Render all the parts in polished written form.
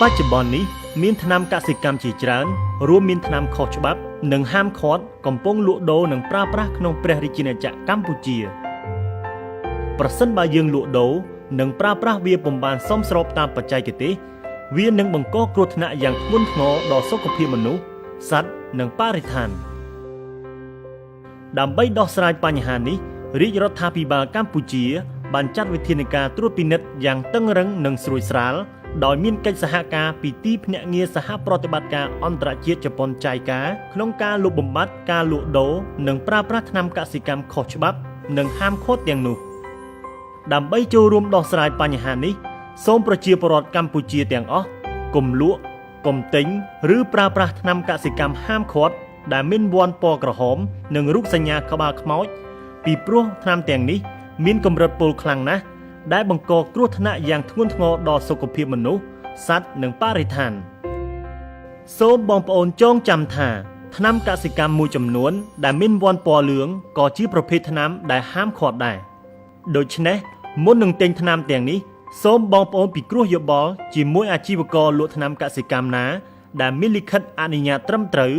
បច្ចុប្បន្ននេះមានថ្នាំកសិកម្មជាច្រើនរួមមានថ្នាំខុសច្បាប់និងហាមឃាត់កំពុងលក់ដូរនិងប្រើប្រាស់ក្នុងព្រះរាជាណាចក្រកម្ពុជាប្រសិនបើយើងលក់ដូរនិងប្រើប្រាស់វាពុំបានសមស្របតាមបច្ចេកទេសវានឹងបង្កគ្រោះថ្នាក់យ៉ាងធ្ងន់ធ្ងរដល់សុខភាពមនុស្សសត្វនិងបរិស្ថានដើម្បីដោះស្រាយបញ្ហានេះរាជរដ្ឋាភិបាលកម្ពុជាបានចាត់វិធានការត្រួតពិនិត្យយ៉ាងតឹងរ៉ឹងនិងស្រួយស្រាលដោយមានកិច្ចសហការពីទីភ្នាក់ងារសហប្រតិបត្តិការអន្តរជាតិជប៉ុនចៃកាក្នុងការលុបបំបាត់ការលក់ដូរនិងប្រើប្រាស់ថ្នាំកសិកម្មខុសច្បាប់និងហាមឃាត់ទាំងនោះដើម្បីចូលរួមដោះស្រាយបញ្ហានេះសូមប្រជាពលរដ្ឋកម្ពុជាទាំងអស់កុំលក់កុំទិញឬប្រើប្រាស់ថ្នាំកសិកម្មហាមឃាត់ដែលមានវ័នពណ៌ក្រហមនិងរូបសញ្ញាក្បាលខ្មោចពីព្រោះថ្នាំទាំងនេះមានកម្រិតពុលខ្លាំងណាស់ដែលបង្កគ្រោះថ្នាក់យ៉ាងធ្ងន់ធ្ងរដល់សុខភាពមនុស្សសត្វនិងបរិស្ថានសូមបងប្អូនចងចាំថាថ្នាំកសិកម្មមួយចំនួនដែលមានវ័នពណ៌លឿងក៏ជាប្រភេទថ្នាំដែលហាមឃាត់ដែរដូច្នេះមុននឹងទិញថ្នាំទាំងនេះសូមបងប្អូនពិគ្រោះយោបល់ជាមួយអាជីវករលក់ថ្នាំកសិកម្មណាដែលមានលិខិតអនុញ្ញាតត្រឹមត្រូវ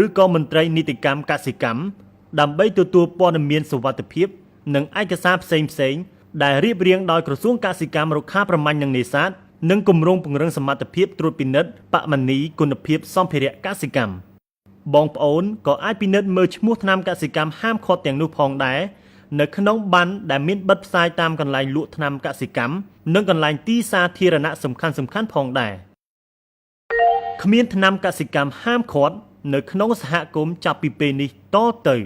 ឬក៏មន្ត្រីនីតិកម្មកសិកម្មដើម្បីទទួលព័ត៌មានសុវត្ថិភាពនិងឯកសារផ្សេងៗដែលរៀបរៀងដោយក្រសួងកសិកម្មរុក្ខាប្រមាញ់និងនេសាទនិងគម្រោងពង្រឹងសមត្ថភាពត្រួតពិនិត្យបមនីគុណភាពសម្ភារៈកសិកម្មបងប្អូនក៏អាចពិនិត្យមើលឈ្មោះថ្នាំកសិកម្មហាមឃាត់ទាំងនោះផងដែរនៅក្នុងប័ណ្ណដែលមានបិទផ្សាយតាមកន្លែងលក់ថ្នាំកសិកម្មនិងកន្លែងទីសាធារណៈសំខាន់ៗផងដែរគ្មានថ្នាំកសិកម្មហាមឃាត់នៅក្នុងសហគមន៍ចាប់ពីពេលនេះតទៅ